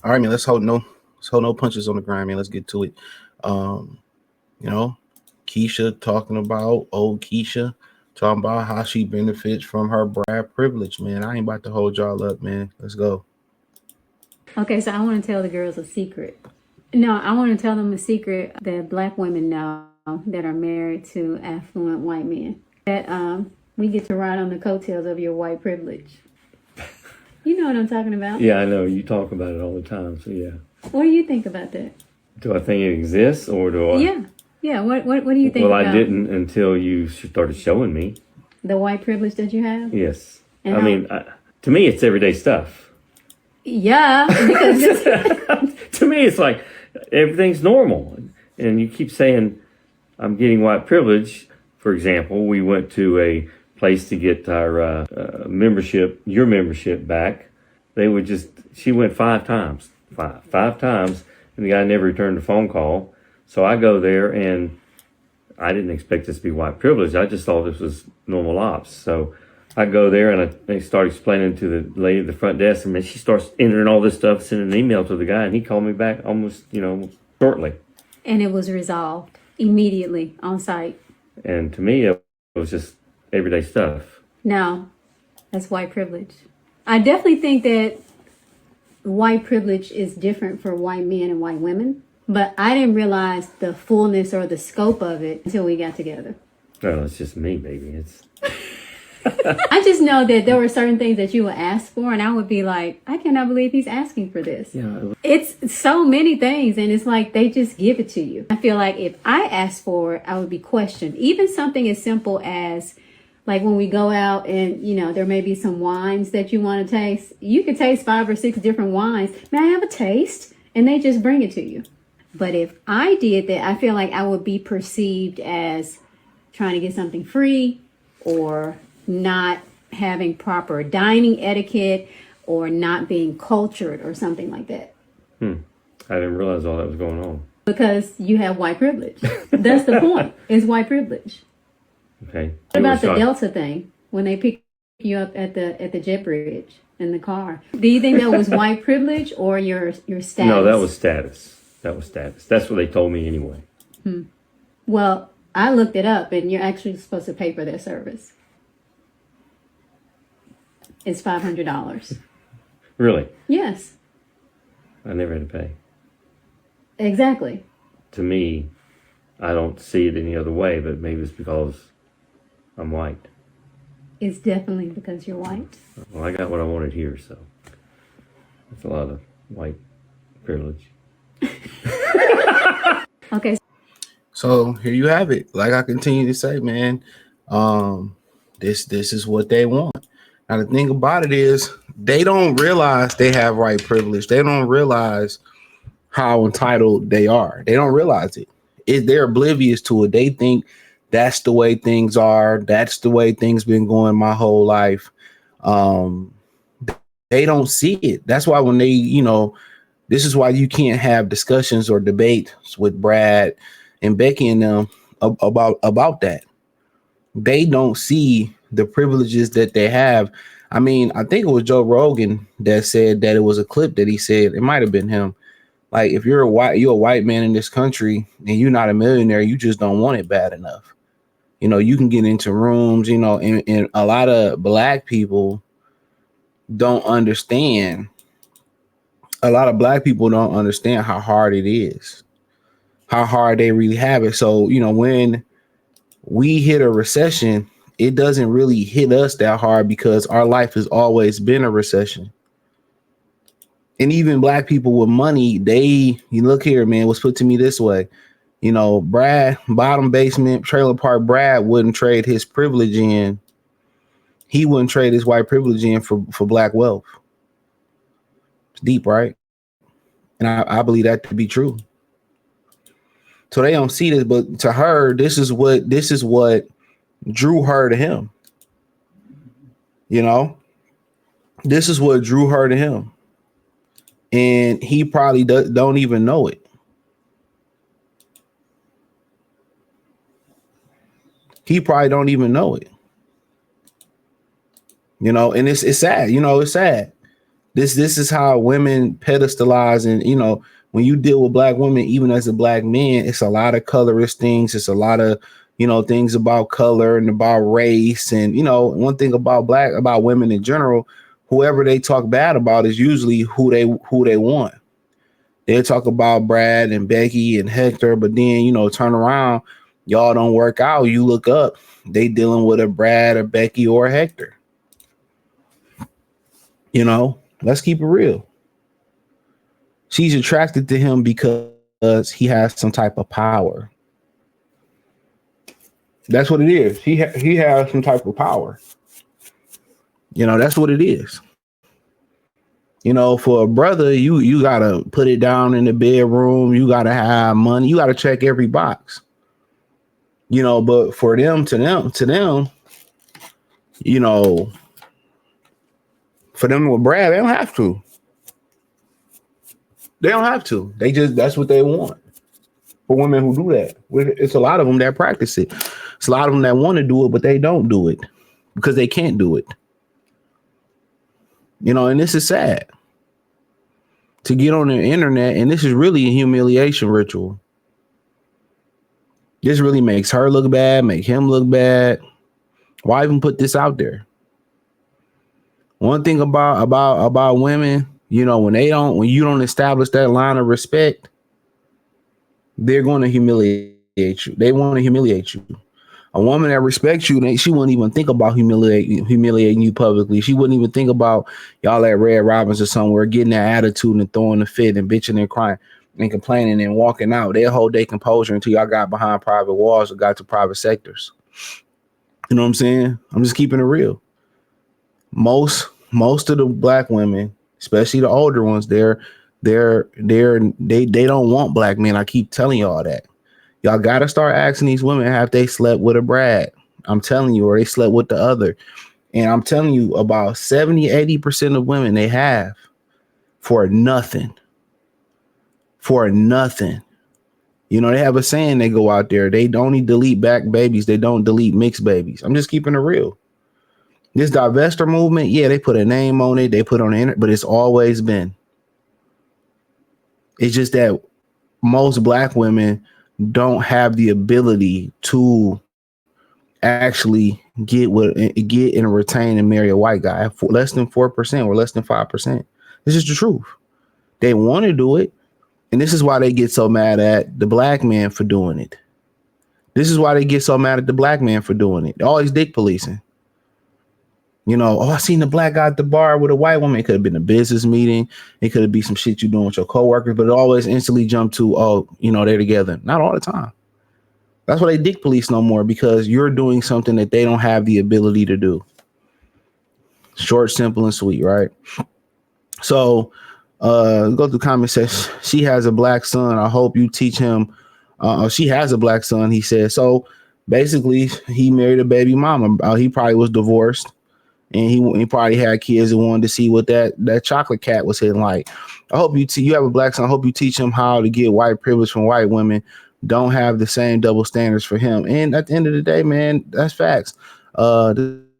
All right, man. Let's hold no punches on the grind, man. Let's get to it. Um, you know, Keisha talking about old Keisha, talking about how she benefits from her Brad privilege, man. I ain't about to hold y'all up, man. Let's go. Okay, so I want to tell the girls a secret. No, I want to tell them a secret that black women know that are married to affluent white men. That we get to ride on the coattails of your white privilege. You know what I'm talking about. Yeah, I know. You talk about it all the time. So, yeah. What do you think about that? Do I think it exists or do I? Yeah, yeah. What do you think Well, I about didn't until you started showing me. the white privilege that you have? Yes. And I mean, to me, it's everyday stuff. yeah, because To me, it's like everything's normal. And you keep saying, I'm getting white privilege. For example, we went to a place to get our your membership back. She went 5 times, five times, and the guy never returned a phone call. So I go there, and I didn't expect this to be white privilege. I just thought this was normal ops. So I go there, and I start explaining to the lady at the front desk, and then she starts entering all this stuff, sending an email to the guy, and he called me back almost, shortly. and it was resolved immediately on site. And to me, it was just everyday stuff. No, that's white privilege. I definitely think that white privilege is different for white men and white women, but I didn't realize the fullness or the scope of it until we got together. No, it's just me, baby. It's I just know that there were certain things that you would ask for, and I would be like, I cannot believe he's asking for this. yeah. It's so many things, and it's like they just give it to you. I feel like if I asked for it, I would be questioned. Even something as simple as, like when we go out and, there may be some wines that you want to taste. You could taste 5 or 6 different wines. May I have a taste? And they just bring it to you. But if I did that, I feel like I would be perceived as trying to get something free, or not having proper dining etiquette, or not being cultured or something like that. I didn't realize all that was going on. Because you have white privilege. That's the point. It's white privilege. Okay. What about the Delta thing when they pick you up at the jet bridge in the car? Do you think that was white privilege or your status? No, that was status. That's what they told me anyway. Well, I looked it up, and you're actually supposed to pay for their service. It's $500. Really? Yes, I never had to pay. exactly. To me, I don't see it any other way, but maybe it's because I'm white. It's definitely because you're white. Well, I got what I wanted here, so that's a lot of white privilege. Okay. So here you have it. Like I continue to say, man, this is what they want. Now the thing about it is they don't realize they have white privilege. They don't realize how entitled they are. They don't realize it. They're oblivious to it. They think that's the way things are. That's the way things been going my whole life. They don't see it. That's why when this is why you can't have discussions or debates with Brad and Becky and them about that. They don't see the privileges that they have. I mean, I think it was Joe Rogan that said that it was a clip that he said, it might have been him. Like, if you're a white man in this country and you're not a millionaire, you just don't want it bad enough. You can get into rooms, and a lot of black people don't understand. A lot of black people don't understand how hard it is, how hard they really have it. So, when we hit a recession, it doesn't really hit us that hard because our life has always been a recession. And even black people with money, you look here, man, was put to me this way. Brad, bottom basement, trailer park Brad wouldn't trade his privilege in. He wouldn't trade his white privilege in for black wealth. It's deep, right? And I believe that to be true. So they don't see this, but to her, this is what drew her to him. This is what drew her to him. And he probably don't even know it. He probably don't even know it. And it's sad. It's sad. This is how women pedestalize, and when you deal with black women, even as a black man, it's a lot of colorist things. It's a lot of things about color and about race, and one thing about women in general, whoever they talk bad about is usually who they want. They talk about Brad and Becky and Hector, but then turn around, y'all don't work out. You look up, they dealing with a Brad, a Becky, or a Hector. Let's keep it real. She's attracted to him because he has some type of power. That's what it is. He has some type of power. That's what it is. For a brother, you gotta put it down in the bedroom. You gotta have money. You gotta check every box. But for them, for them with Brad, they don't have to. They don't have to. That's what they want. For women who do that, it's a lot of them that practice it. It's a lot of them that want to do it, but they don't do it because they can't do it. And this is sad. To get on the internet, and this is really a humiliation ritual. This really makes her look bad, make him look bad. Why even put this out there? One thing about women, when you don't establish that line of respect, they're going to humiliate you. They want to humiliate you. A woman that respects you, she wouldn't even think about humiliating you publicly. She wouldn't even think about y'all at Red Robin's or somewhere getting that attitude and throwing the fit and bitching and crying and complaining and walking out. They'll hold their composure until y'all got behind private walls or got to private sectors. You know what I'm saying? I'm just keeping it real. Most of the black women, especially the older ones, they don't want black men. I keep telling y'all that. Y'all got to start asking these women, have they slept with a Brad? I'm telling you, or they slept with the other. And I'm telling you, about 70-80% of women, they have for nothing. For nothing. They have a saying, they go out there, they don't delete back babies, they don't delete mixed babies. I'm just keeping it real. This divestor movement, yeah, they put a name on it, they put on the internet, but it's always been. It's just that most black women don't have the ability to actually get and retain and marry a white guy. Less than 4% or less than 5%. This is the truth. They want to do it, and this is why they get so mad at the black man for doing it. This is why they get so mad at the black man for doing it. Always dick policing. I seen the black guy at the bar with a white woman. It could have been a business meeting. It could have been some shit you doing with your coworkers, but it always instantly jumped to, they're together. Not all the time. That's why they dick police no more, because you're doing something that they don't have the ability to do. Short, simple, and sweet, right? So go through the comment section. She has a black son. I hope you teach him. She has a black son, he said. So basically, he married a baby mama. He probably was divorced. And he probably had kids and wanted to see what that chocolate cat was hitting like. I hope you have a black son. I hope you teach him how to get white privilege from white women. Don't have the same double standards for him. And at the end of the day, man, that's facts.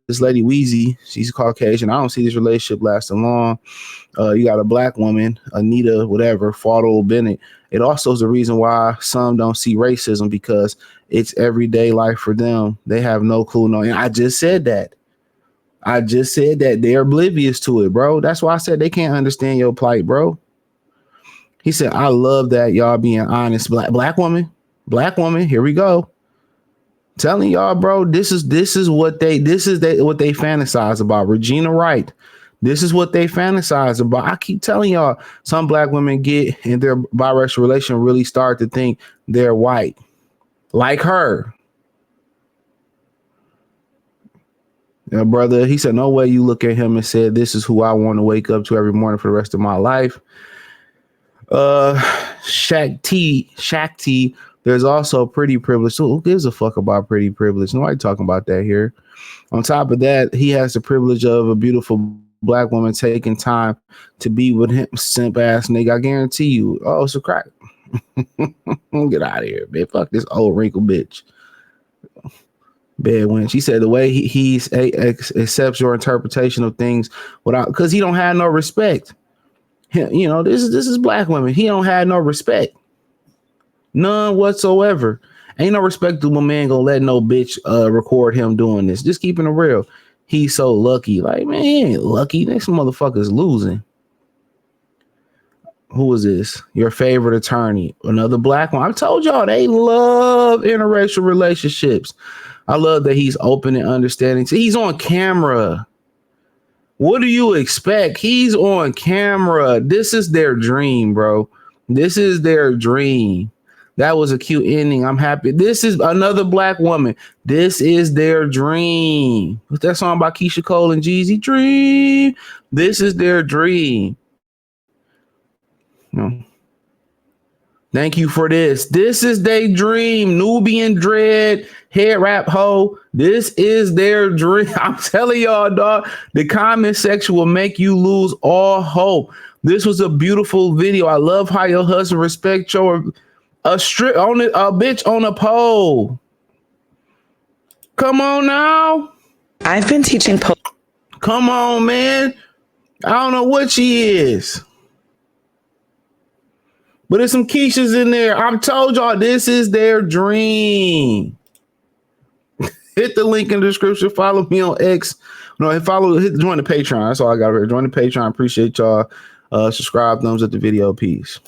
This lady Wheezy, she's Caucasian. I don't see this relationship lasting long. You got a black woman, Anita, whatever, Fardo Bennett. It also is the reason why some don't see racism, because it's everyday life for them. They have no clue. And I just said that. They're oblivious to it, bro. That's why I said they can't understand your plight, bro. He said, I love that y'all being honest. Black woman, here we go. Telling y'all, bro, this is what they fantasize about. Regina Wright. This is what they fantasize about. I keep telling y'all, some black women get in their biracial relation really start to think they're white. Like her. Yeah, brother, he said, no way you look at him and said, this is who I want to wake up to every morning for the rest of my life. Shakti, there's also pretty privilege. So who gives a fuck about pretty privilege? Nobody talking about that here. On top of that, he has the privilege of a beautiful black woman taking time to be with him. Simp ass nigga, I guarantee you. Oh, it's a crack. Get out of here, man. Fuck this old wrinkle bitch. bed when she said the way accepts your interpretation of things without, because he don't have no respect. You know, this is black women. He don't have no respect, none whatsoever. Ain't no respectable man gonna let no bitch record him doing this. Just keeping it real. He's so lucky. Like, man, he ain't lucky. This motherfucker's losing. Who is this? Your favorite attorney? Another black one. I told y'all they love interracial relationships. I love that he's open and understanding. See, he's on camera. What do you expect? He's on camera. This is their dream, bro. This is their dream. That was a cute ending. I'm happy. This is another black woman. This is their dream. What's that song by Keisha Cole and Jeezy? Dream. This is their dream. No. Thank you for this. This is their dream. Nubian dread, head wrap hoe. This is their dream. I'm telling y'all, dog. The comment section will make you lose all hope. This was a beautiful video. I love how your husband respects your a strip on it, a bitch on a pole. Come on now. I've been teaching Come on, man. I don't know what she is, but there's some Keishas in there. I've told y'all this is their dream. Hit the link in the description. Follow me on X. No, join the Patreon. That's all I got here. Join the Patreon. Appreciate y'all. Subscribe, thumbs up the video. Peace.